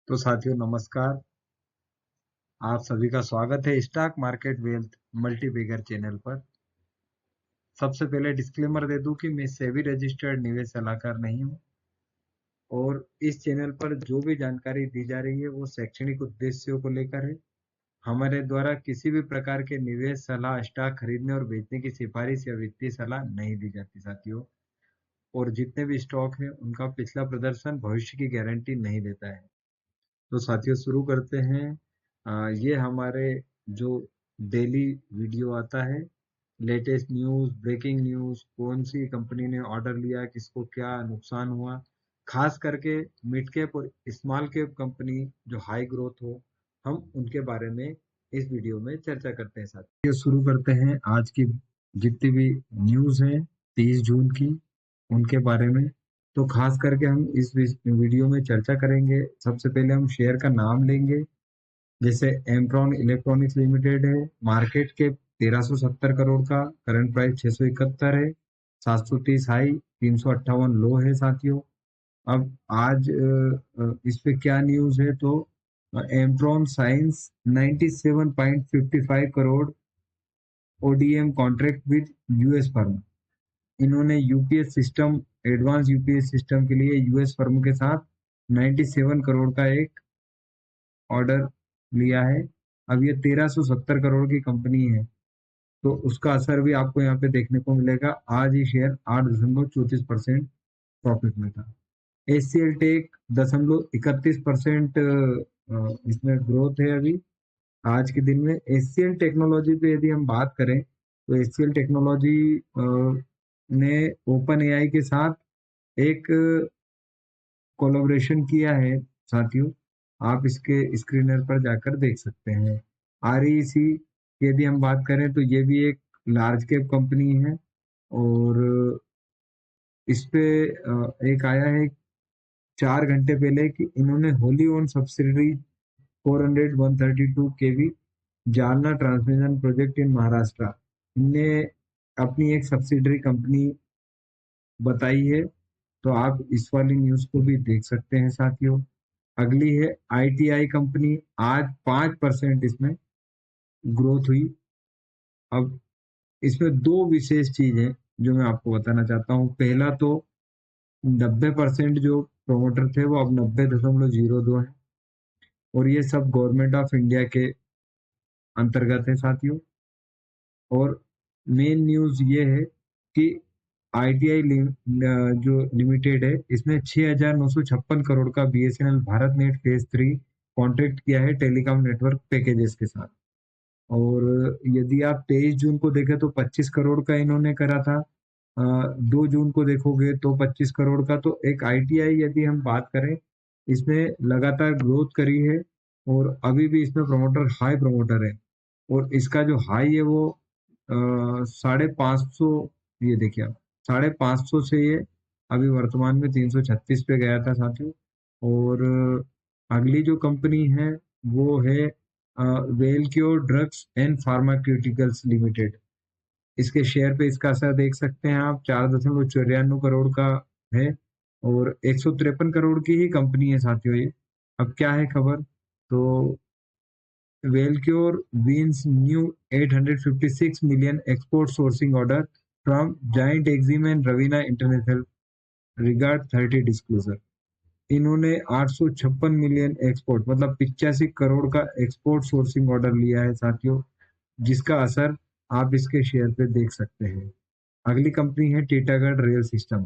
तो साथियों नमस्कार। आप सभी का स्वागत है stock market wealth multibagger channel पर। सबसे पहले डिस्क्लेमर दे दूं कि मैं सेबी रजिस्टर्ड निवेश सलाहकार नहीं हूं और इस चैनल पर जो भी जानकारी दी जा रही है वो शैक्षणिक उद्देश्यों को लेकर है। हमारे द्वारा किसी भी प्रकार के निवेश सलाह, स्टॉक खरीदने और बेचने की सिफारिश या वित्तीय सलाह नहीं दी जाती साथियों। और जितने भी स्टॉक हैं उनका पिछला प्रदर्शन भविष्य की गारंटी नहीं देता है। तो साथियों शुरू करते हैं। ये हमारे जो डेली वीडियो आता है, लेटेस्ट न्यूज़, ब्रेकिंग न्यूज़, कौन सी कंपनी ने ऑर्डर लिया, किसको क्या नुकसान हुआ, खास करके मिड कैप और स्मॉल कैप कंपनी जो हाई ग्रोथ हो, हम उनके बारे में इस वीडियो में चर्चा करते हैं। साथ ये शुरू करते हैं आज की जितनी भी न्यूज़ है 30 जून की, उनके बारे में। तो खास करके हम इस वीडियो में चर्चा करेंगे। सबसे पहले हम शेयर का नाम लेंगे, जैसे एम्ट्रॉन इलेक्ट्रॉनिक्स लिमिटेड है, मार्केट के 1370 करोड़ का, करंट प्राइस 671 है, 730 हाई, 358 लो है साथियों। अब आज इस पे क्या न्यूज़ है, तो Amtron science 97.55 crore ODM contract with US firm. इन्होंने UPS system, advance UPS system के लिए यूएस फर्म के साथ 97 करोड़ का एक ऑर्डर लिया है। अब ये 1370 करोड़ की कंपनी है, तो उसका असर भी आपको यहाँ पे देखने को मिलेगा। आज ही शेयर 8.34% प्रॉफिट में था। एचसीएल टेक 0.31% इसमें ग्रोथ है अभी आज के दिन में। एचसीएल टेक्नोलॉजी पे यदि हम बात करें तो एचसीएल टेक्नोलॉजी ने ओपन एआई के साथ एक कोलैबोरेशन किया है साथियों। आप इसके स्क्रीनर पर जाकर देख सकते हैं। आरईसी यदि हम बात करें तो ये भी एक लार्ज कैप कंपनी है और इस पे एक आया है 4 घंटे पहले कि इन्होंने wholly own subsidiary 400 132 KV Jalna transmission project in Maharashtra, इनने अपनी एक सब्सिडरी कंपनी बताई है। तो आप इस वाली न्यूज को भी देख सकते हैं साथियों। अगली है आईटीआई कंपनी, आज 5% इसमें ग्रोथ हुई। अब इसमें दो विशेष चीज है जो मैं आपको बताना चाहता हूँ। पहला तो 90% जो प्रोमोटर थे वो अब 90.02 है और ये सब गवर्नमेंट ऑफ इंडिया के अंतर्गत है साथियों। और मेन न्यूज ये है कि आईटीआई जो लिमिटेड है, इसने 6,956 करोड़ का BSNL Bharat net phase 3 contract किया है टेलीकॉम नेटवर्क पैकेजेस के साथ। और यदि आप 23 जून को देखें तो 25 करोड़ का इन्होंने करा था। 2 जून को देखोगे तो 25 करोड़ का। तो एक आईटीआई यदि हम बात करें, इसमें लगातार ग्रोथ करी है और अभी भी इसमें प्रमोटर हाई प्रमोटर है। और इसका जो हाई है वो 550, ये देखिए आप 550 से ये अभी वर्तमान में 336 पे गया था साथियों। और अगली जो कंपनी है वो है वेलक्योर ड्रग्स एंड फार्मास्यूटिकल्स लिमिटेड। इसके शेयर पे इसका असर देख सकते हैं आप, 4.94 करोड़ का है और 153 करोड़ की ही कंपनी है साथियों ये। अब क्या है खबर, तो वेलक्योर wins new 856 million export sourcing order from Giant Exim and Ravina International regard 30 disclosure। इन्होंने 856 मिलियन एक्सपोर्ट मतलब 85 करोड़ का एक्सपोर्ट सोर्सिंग ऑर्डर लिया है साथियों, जिसका असर आप इसके शेयर पे देख सकते हैं। अगली कंपनी है टीटागढ़ रेल सिस्टम,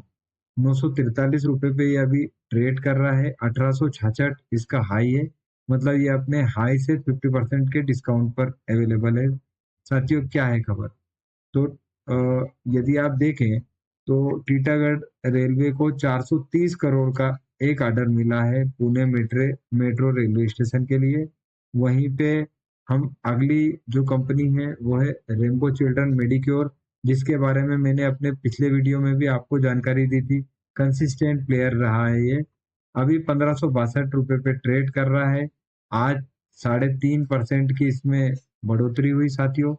943 रुपए पे ये अभी ट्रेड कर रहा है। 1866 इसका हाई है, मतलब ये अपने हाई से 50% के डिस्काउंट पर अवेलेबल है साथियों। क्या है खबर, तो यदि आप देखें तो टीटागढ़ रेलवे को 430 करोड़ का एक ऑर्डर मिला है पुणे मेट्रो रेलवे स्टेशन के लिए। वहीं पे हम अगली जो कंपनी है वो है रेनबो चिल्ड्रन मेडिक्योर, जिसके बारे में मैंने अपने पिछले वीडियो में भी आपको जानकारी दी थी। कंसिस्टेंट प्लेयर रहा है ये, अभी 1562 पे ट्रेड कर रहा है। आज 3.5% की इसमें बढ़ोतरी हुई साथियों।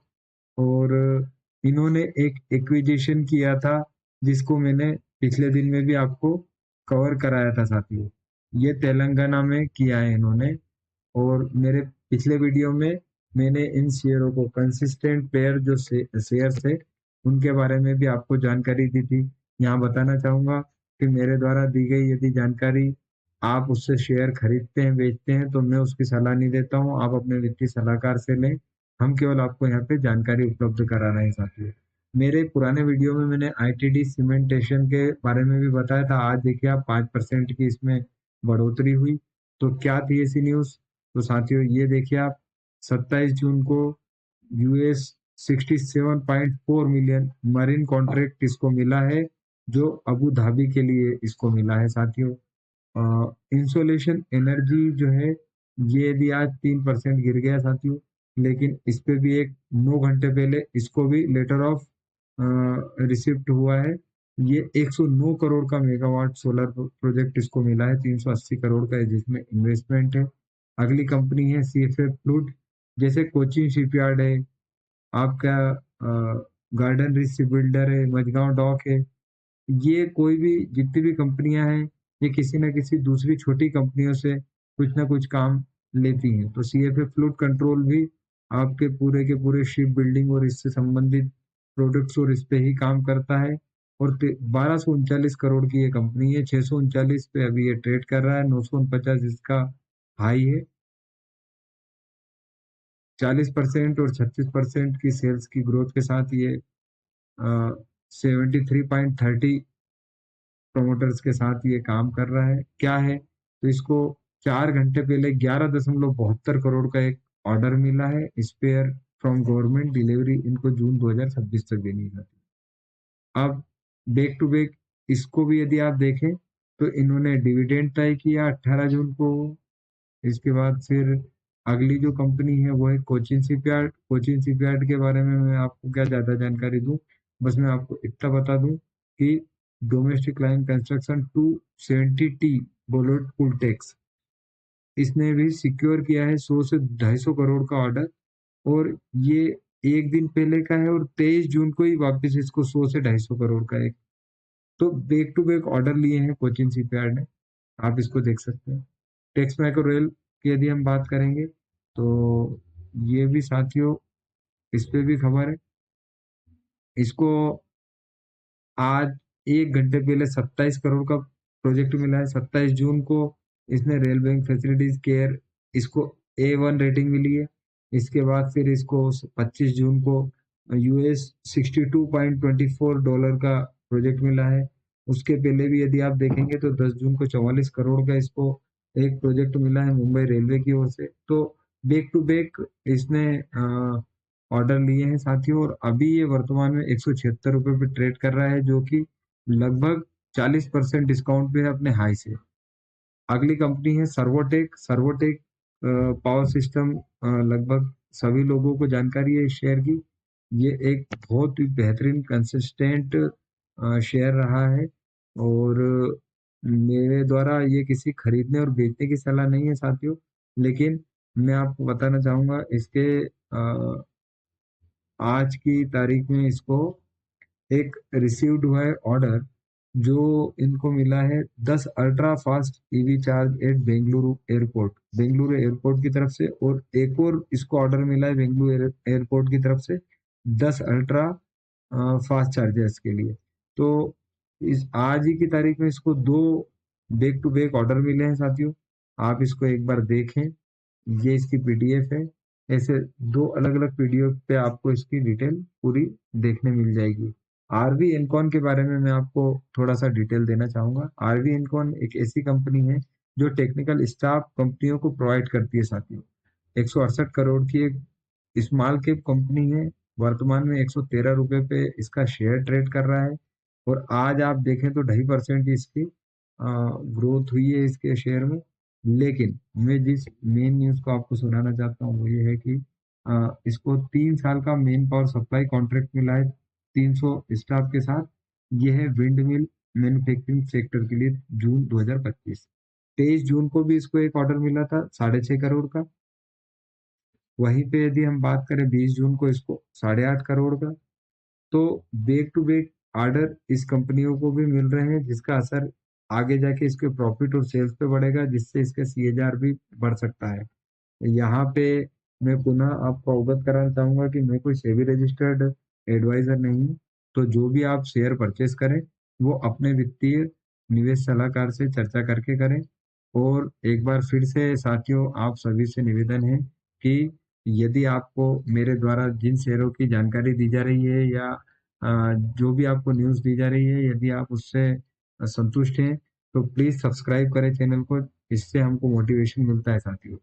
और इन्होंने एक एक्विजिशन किया था जिसको मैंने पिछले दिन में भी आपको कवर कराया था साथियों। ये तेलंगाना में किया है इन्होंने। और मेरे पिछले वीडियो में मैंने इन शेयरों को कंसिस्टेंट पेयर जो शेयर्स है उनके बारे में भी आपको जानकारी दी थी। यहाँ बताना चाहूंगा कि मेरे द्वारा दी गई यदि जानकारी आप उससे शेयर खरीदते हैं बेचते हैं तो मैं उसकी सलाह नहीं देता हूँ, आप अपने वित्तीय सलाहकार से लें। हम केवल आपको यहाँ पे जानकारी उपलब्ध करा रहे हैं साथियों। मेरे पुराने वीडियो में मैंने आईटीडी सीमेंटेशन के बारे में भी बताया था। आज देखिए आप 5% की इसमें बढ़ोतरी हुई। तो क्या थी ऐसी न्यूज? तो साथियों ये देखिए आप, 27 जून को यूएस 67.4 मिलियन मरीन कॉन्ट्रैक्ट इसको मिला है, जो अबू धाबी के लिए इसको मिला है साथियों। इंसोलेशन एनर्जी जो है ये भी आज 3% गिर गया साथियों। लेकिन इस पे भी एक 9 घंटे पहले इसको भी लेटर ऑफ रिसिप्ट हुआ है। ये 109 करोड़ का मेगावाट सोलर प्रोजेक्ट इसको मिला है, 380 करोड़ का है जिसमें इन्वेस्टमेंट है। अगली कंपनी है सीएफए फ्लूड। जैसे कोचिन शिपयार्ड है आपका, गार्डन रिच बिल्डर है, मझगांव डॉक है, ये कोई भी जितनी भी कंपनियां हैं ये किसी ना किसी दूसरी छोटी कंपनियों से कुछ ना कुछ काम लेती हैं। तो सीएफए फ्लूड कंट्रोल भी आपके पूरे के पूरे शिप बिल्डिंग और इससे संबंधित प्रोडक्ट्स और इस पे ही काम करता है। और 1239 करोड़ की ये कंपनी है, 639 पे अभी ये ट्रेड कर रहा है, 949 इसका हाई है। 40% और 36% की सेल्स की ग्रोथ के साथ ये 73.30 प्रोमोटर्स के साथ ये काम कर रहा है। क्या है? तो इसको 4 घंटे पहले 11.72 करोड़ का एक ऑर्डर मिला है स्पेयर फ्रॉम गवर्नमेंट, डिलीवरी इनको जून 2026 तक देनी है। अब बैक टू बैक इसको भी यदि आप देखें तो इन्होंने डिविडेंड तय किया 18 जून को। इसके बाद फिर अगली जो कंपनी है वो है कोचिन शिपयार्ड। कोचिन शिपयार्ड के बारे में मैं आपको क्या ज्यादा जानकारी दूं, बस मैं आपको इतना बता दूं कि डोमेस्टिक लाइन कंस्ट्रक्शन 270T बोलोड पुलटेक्स इसने भी सिक्योर किया है 100 से 250 करोड़ का ऑर्डर। और ये एक दिन पहले का है और 23 जून को ही वापस इसको 100 से 250 करोड़ का एक तो बैक टू बैक ऑर्डर लिए हैं कोचिन शिपयार्ड ने। आप इसको देख सकते हैं। टेक्स मैको रेल की यदि हम बात करेंगे तो ये भी साथियों इस पे भी खबर है। इसको आज 1 घंटे पहले 27 करोड़ का प्रोजेक्ट मिला है, 27 जून को। इसने रेल बैंक फैसिलिटीज केयर इसको A1 रेटिंग मिली है। इसके बाद फिर इसको 25 जून को यूएस $62.24 का प्रोजेक्ट मिला है। उसके पहले भी यदि आप देखेंगे तो 10 जून को 44 करोड़ का इसको एक प्रोजेक्ट मिला है मुंबई रेलवे की ओर से। तो बैक टू बैक इसने ऑर्डर लिए हैं साथियों। और अभी ये वर्तमान में 176 रुपये पे ट्रेड कर रहा है, जो कि लगभग 40% डिस्काउंट पे है अपने हाई से। अगली कंपनी है सर्वोटेक। सर्वोटेक पावर सिस्टम, लगभग सभी लोगों को जानकारी है इस शेयर की। ये एक बहुत ही बेहतरीन कंसिस्टेंट शेयर रहा है। और मेरे द्वारा ये किसी खरीदने और बेचने की सलाह नहीं है साथियों, लेकिन मैं आपको बताना चाहूंगा इसके आज की तारीख में इसको एक रिसीव्ड हुआ है ऑर्डर, जो इनको मिला है 10 ultra fast EV charge at Bengaluru airport, Bengaluru airport की तरफ से। और एक और इसको ऑर्डर मिला है बेंगलुरु एयरपोर्ट की तरफ से 10 अल्ट्रा फास्ट चार्जर्स के लिए। तो इस आज ही की तारीख में इसको दो बैक टू बैक ऑर्डर मिले हैं साथियों। आप इसको एक बार देखें, ये इसकी पीडीएफ है। ऐसे दो अलग अलग पीडीएफ पे आपको इसकी डिटेल पूरी देखने मिल जाएगी। आरवी इनकॉन के बारे में मैं आपको थोड़ा सा डिटेल देना चाहूंगा। आरवी इनकॉन एक ऐसी कंपनी है जो टेक्निकल स्टाफ कंपनियों को प्रोवाइड करती है साथियों। 168 करोड़ की एक स्मॉल कैप कंपनी है। वर्तमान में 113 रुपये पे इसका शेयर ट्रेड कर रहा है। और आज आप देखें तो 2.5% इसकी ग्रोथ हुई है इसके शेयर में। लेकिन मैं जिस मेन न्यूज को आपको सुनाना चाहता हूँ वो ये है कि इसको 3 साल का मेन पावर सप्लाई कॉन्ट्रैक्ट मिला है 300 स्टाफ के साथ। ये है विंड मिल मैन्युफैक्चरिंग सेक्टर के लिए जून 2025। 23 जून को भी इसको एक ऑर्डर मिला था 6.5 करोड़ का। वहीं पे यदि हम बात करें 20 जून को इसको 8.5 करोड़ का। तो बैक टू बैक ऑर्डर इस कंपनियों को भी मिल रहे हैं, जिसका असर आगे जाके इसके प्रॉफिट और सेल्स पे बढ़ेगा, जिससे इसके सीएजीआर भी बढ़ सकता है। यहाँ पे मैं पुनः आपको अवगत कराना चाहूंगा कि मैं कोई सेबी रजिस्टर्ड एडवाइजर नहीं हूँ। तो जो भी आप शेयर परचेस करें वो अपने वित्तीय निवेश सलाहकार से चर्चा करके करें। और एक बार फिर से साथियों, आप सभी से निवेदन है कि यदि आपको मेरे द्वारा जिन शेयरों की जानकारी दी जा रही है या जो भी आपको न्यूज़ दी जा रही है, यदि आप उससे संतुष्ट हैं तो प्लीज़ सब्सक्राइब करें चैनल को। इससे हमको मोटिवेशन मिलता है साथियों।